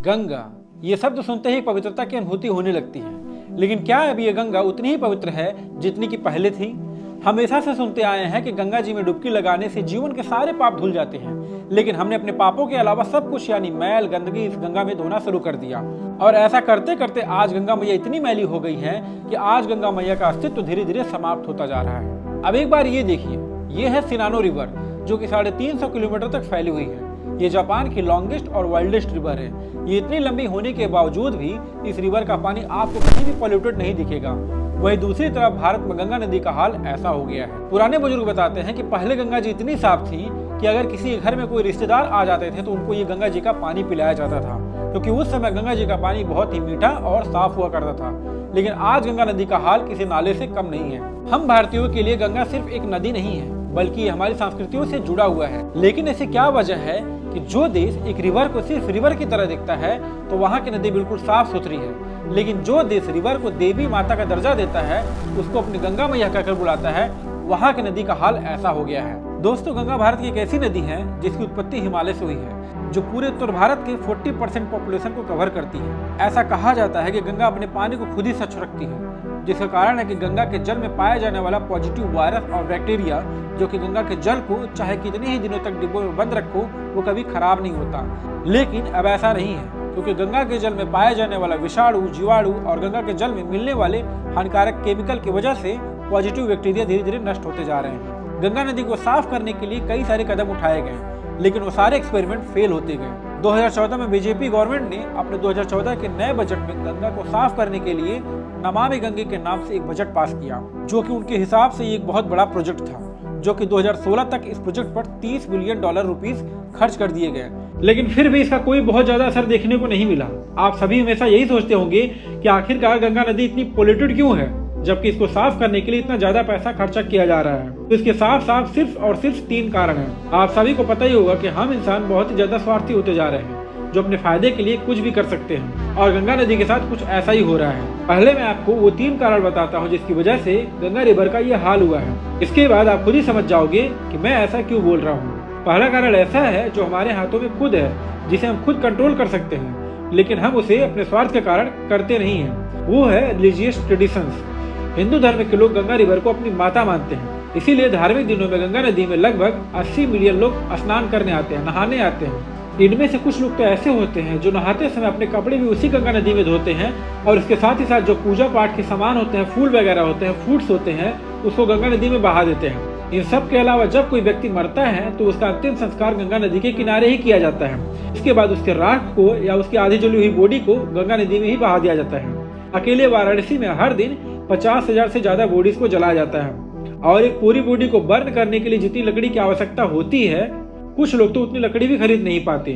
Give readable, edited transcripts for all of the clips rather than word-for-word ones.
गंगा, ये शब्द सुनते ही पवित्रता की अनुभूति होने लगती है। लेकिन क्या अब ये गंगा उतनी ही पवित्र है जितनी कि पहले थी? हमेशा से सुनते आए हैं कि गंगा जी में डुबकी लगाने से जीवन के सारे पाप धुल जाते हैं, लेकिन हमने अपने पापों के अलावा सब कुछ यानी मैल गंदगी इस गंगा में धोना शुरू कर दिया। और ऐसा करते करते आज गंगा मैया इतनी मैली हो गई है कि आज गंगा मैया का अस्तित्व धीरे धीरे समाप्त होता जा रहा है। अब एक बार ये देखिए, ये है सिनानो रिवर, जो कि 350 किलोमीटर तक फैली हुई है। ये जापान की लॉन्गेस्ट और वाइल्डेस्ट रिवर है। ये इतनी लंबी होने के बावजूद भी इस रिवर का पानी आपको कहीं भी पॉल्यूटेड नहीं दिखेगा। वहीं दूसरी तरफ भारत में गंगा नदी का हाल ऐसा हो गया है। पुराने बुजुर्ग बताते हैं कि पहले गंगा जी इतनी साफ थी कि अगर किसी घर में कोई रिश्तेदार आ जाते थे तो उनको ये गंगा जी का पानी पिलाया जाता था, क्योंकि उस समय गंगा जी का पानी बहुत ही मीठा और साफ हुआ करता था। लेकिन आज गंगा नदी का हाल किसी नाले से कम नहीं है। हम भारतीयों के लिए गंगा सिर्फ एक नदी नहीं है, बल्कि हमारी संस्कृतियों से जुड़ा हुआ है। लेकिन ऐसे क्या वजह है कि जो देश एक रिवर को सिर्फ रिवर की तरह देखता है तो वहाँ की नदी बिल्कुल साफ सुथरी है, लेकिन जो देश रिवर को देवी माता का दर्जा देता है, उसको अपनी गंगा मैया कहकर बुलाता है, वहाँ की नदी का हाल ऐसा हो गया है। दोस्तों, गंगा भारत की एक ऐसी नदी है जिसकी उत्पत्ति हिमालय से हुई है, जो पूरे उत्तर भारत के 40% पॉपुलेशन को कवर करती है। ऐसा कहा जाता है कि गंगा अपने पानी को खुद ही स्वच्छ रखती है, जिसका कारण है कि गंगा के जल में पाया जाने वाला पॉजिटिव वायरस और बैक्टीरिया, जो कि गंगा के जल को चाहे कितने ही दिनों तक डिब्बों में बंद रखो वो कभी खराब नहीं होता। लेकिन अब ऐसा नहीं है, क्योंकि गंगा के जल में पाया जाने वाला विषाणु, जीवाणु और गंगा के जल में मिलने वाले हानिकारक केमिकल की वजह से पॉजिटिव बैक्टीरिया धीरे धीरे नष्ट होते जा रहे हैं। गंगा नदी को साफ करने के लिए कई सारे कदम उठाए गए, लेकिन वो सारे एक्सपेरिमेंट फेल होते गए। 2014 में बीजेपी गवर्नमेंट ने अपने 2014 के नए बजट में गंगा को साफ करने के लिए नमामि गंगे के नाम से एक बजट पास किया, जो कि उनके हिसाब से एक बहुत बड़ा प्रोजेक्ट था, जो कि 2016 तक इस प्रोजेक्ट पर $30 बिलियन खर्च कर दिए गए। लेकिन फिर भी इसका कोई बहुत ज्यादा असर देखने को नहीं मिला। आप सभी हमेशा यही सोचते होंगे कि आखिरकार गंगा नदी इतनी पोल्यूटेड क्यों है, जबकि इसको साफ करने के लिए इतना ज्यादा पैसा खर्चा किया जा रहा है। तो इसके साफ सिर्फ और सिर्फ 3 कारण हैं। आप सभी को पता ही होगा कि हम इंसान बहुत ही ज्यादा स्वार्थी होते जा रहे हैं, जो अपने फायदे के लिए कुछ भी कर सकते हैं, और गंगा नदी के साथ कुछ ऐसा ही हो रहा है। पहले मैं आपको वो 3 कारण बताता हूँ जिसकी वजह से गंगा रिवर का ये हाल हुआ है। इसके बाद आप खुद ही समझ जाओगे कि मैं ऐसा क्यों बोल रहा हूँ। पहला कारण ऐसा है जो हमारे हाथों में खुद है, जिसे हम खुद कंट्रोल कर सकते हैं, लेकिन हम उसे अपने स्वार्थ के कारण करते नहीं हैं। वो है रिलीजियस ट्रेडिशंस। हिंदू धर्म के लोग गंगा रिवर को अपनी माता मानते हैं, इसीलिए धार्मिक दिनों में गंगा नदी में लगभग 80 मिलियन लोग स्नान करने आते हैं, नहाने आते हैं। इनमें से कुछ लोग तो ऐसे होते हैं जो नहाते समय अपने कपड़े भी उसी गंगा नदी में धोते हैं, और इसके साथ ही साथ जो पूजा पाठ के सामान होते हैं, फूल वगैरह होते हैं, फ्रूट्स होते हैं, उसको गंगा नदी में बहा देते हैं। इन सब के अलावा जब कोई व्यक्ति मरता है तो उसका अंतिम संस्कार गंगा नदी के किनारे ही किया जाता है। इसके बाद उसके राख को या उसकी आधी जली हुई बॉडी को गंगा नदी में ही बहा दिया जाता है। अकेले वाराणसी में हर दिन 50,000 से ज्यादा बॉडीज को जलाया जाता है, और एक पूरी बॉडी को बर्न करने के लिए जितनी लकड़ी की आवश्यकता होती है, कुछ लोग तो उतनी लकड़ी भी खरीद नहीं पाते,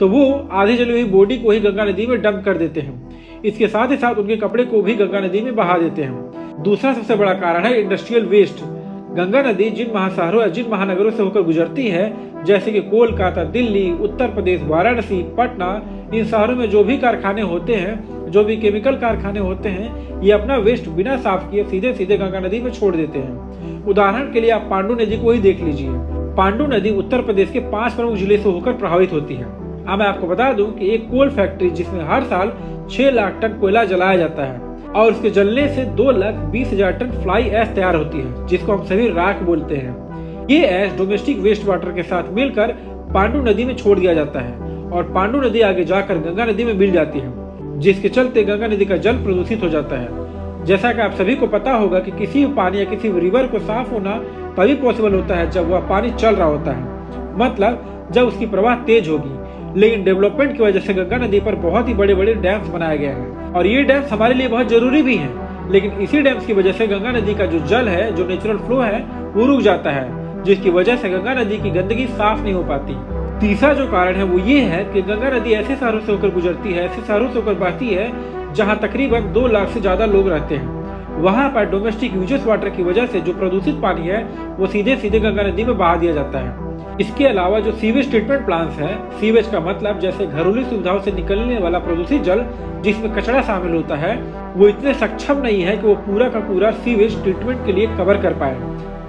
तो वो आधी जली हुई बॉडी को ही गंगा नदी में डंप कर देते हैं। इसके साथ ही साथ उनके कपड़े को भी गंगा नदी में बहा देते हैं। दूसरा सबसे बड़ा कारण है इंडस्ट्रियल वेस्ट। गंगा नदी जिन महाशहरों या जिन महानगरों से होकर गुजरती है, जैसे कि कोलकाता, दिल्ली, उत्तर प्रदेश, वाराणसी, पटना, इन शहरों में जो भी कारखाने होते हैं, जो भी केमिकल कारखाने होते हैं, ये अपना वेस्ट बिना साफ किए सीधे सीधे गंगा नदी में छोड़ देते हैं। उदाहरण के लिए आप पांडु नदी को ही देख लीजिए। पांडु नदी उत्तर प्रदेश के 5 प्रमुख जिले से होकर प्रभावित होती है। अब मैं आपको बता दूं कि एक कोल फैक्ट्री जिसमें हर साल 6 लाख टन कोयला जलाया जाता है, और उसके जलने से 2,20,000 टन फ्लाई ऐश तैयार होती है, जिसको हम सभी राख बोलते हैं। ये ऐश डोमेस्टिक वेस्ट वाटर के साथ मिलकर पांडु नदी में छोड़ दिया जाता है, और पांडु नदी आगे जाकर गंगा नदी में मिल जाती है, जिसके चलते गंगा नदी का जल प्रदूषित हो जाता है। जैसा कि आप सभी को पता होगा कि किसी पानी या किसी रिवर को साफ होना तभी पॉसिबल होता है जब वह पानी चल रहा होता है, मतलब जब उसकी प्रवाह तेज होगी। लेकिन डेवलपमेंट की वजह से गंगा नदी पर बहुत ही बड़े बड़े डैम्स बनाए गए हैं, और ये डैम्स हमारे लिए बहुत जरूरी भी हैं। लेकिन इसी डैम्स की वजह से गंगा नदी का जो जल है, जो नेचुरल फ्लो है, वो रुक जाता है, जिसकी वजह से गंगा नदी की गंदगी साफ नहीं हो पाती। तीसरा जो कारण है वो ये है कि गंगा नदी ऐसे शहरों से होकर गुजरती है, ऐसे शहरों से होकर बहती है जहां तकरीबन 2 लाख से ज्यादा लोग रहते हैं। वहां पर डोमेस्टिक यूजेस वाटर की वजह से जो प्रदूषित पानी है वो सीधे सीधे गंगा नदी में बहा दिया जाता है। इसके अलावा जो सीवेज ट्रीटमेंट प्लांट्स है, सीवेज का मतलब जैसे घरेलू सुविधाओं से निकलने वाला प्रदूषित जल जिसमें कचरा शामिल होता है, वो इतने सक्षम नहीं है कि वो पूरा का पूरा सीवेज ट्रीटमेंट के लिए कवर कर पाए,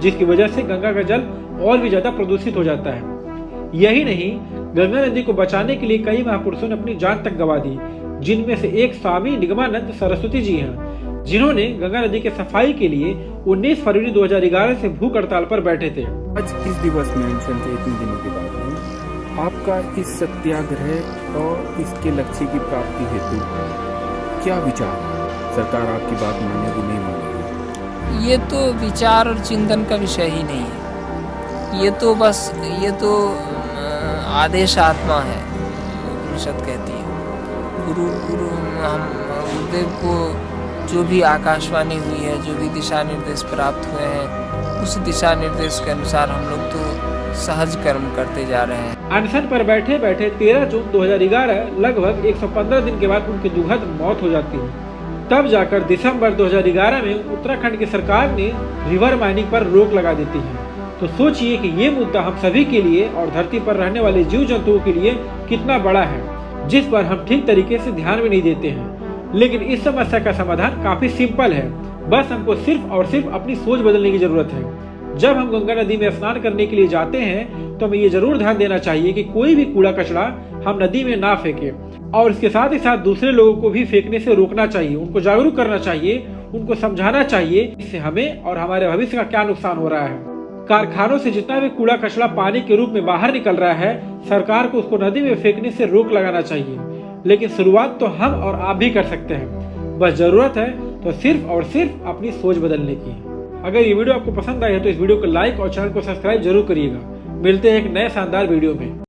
जिसकी वजह से गंगा का जल और भी ज्यादा प्रदूषित हो जाता है। यही नहीं, गंगा नदी को बचाने के लिए कई महापुरुषों ने अपनी जान तक गंवा दी, जिनमें से एक स्वामी निगमानंद सरस्वती जी हैं, जिन्होंने गंगा नदी के सफाई के लिए 19 फरवरी 2011 से भूख हड़ताल पर बैठे थे। आज इस दिवस में चलते इतने दिनों के बाद में आपका इस सत्याग्रह और इसके लक्ष्य की प्राप्ति हेतु क्या विचार है? सरकार आपकी बात मानेगी नहीं मानेगी? ये तो विचार और चिंतन का विषय ही नहीं है, ये तो आदेश आत्मा है। उपनिषद कहती है हम गुरुदेव को जो भी आकाशवाणी हुई है, जो भी दिशा निर्देश प्राप्त हुए हैं, उस दिशा निर्देश के अनुसार हम लोग तो सहज कर्म करते जा रहे हैं। अनशन पर बैठे बैठे 13 जून 2011 लगभग 115 दिन के बाद उनकी दुखद मौत हो जाती है। तब जाकर दिसंबर 2011 में उत्तराखंड की सरकार ने रिवर माइनिंग पर रोक लगा देती है। तो सोचिए कि ये मुद्दा हम सभी के लिए और धरती पर रहने वाले जीव जंतुओं के लिए कितना बड़ा है, जिस पर हम ठीक तरीके से ध्यान भी नहीं देते हैं। लेकिन इस समस्या का समाधान काफी सिंपल है, बस हमको सिर्फ और सिर्फ अपनी सोच बदलने की जरूरत है। जब हम गंगा नदी में स्नान करने के लिए जाते हैं तो हमें ये जरूर ध्यान देना चाहिए कि कोई भी कूड़ा कचरा हम नदी में ना फेंके, और इसके साथ ही साथ दूसरे लोगों को भी फेंकने से रोकना चाहिए, उनको जागरूक करना चाहिए, उनको समझाना चाहिए इससे हमें और हमारे भविष्य का क्या नुकसान हो रहा है। कारखानों से जितना भी कूड़ा कचरा पानी के रूप में बाहर निकल रहा है, सरकार को उसको नदी में फेंकने से रोक लगाना चाहिए। लेकिन शुरुआत तो हम और आप भी कर सकते हैं, बस जरूरत है तो सिर्फ और सिर्फ अपनी सोच बदलने की। अगर ये वीडियो आपको पसंद आए तो इस वीडियो को लाइक और चैनल को सब्सक्राइब जरूर करिएगा। मिलते हैं एक नए शानदार वीडियो में।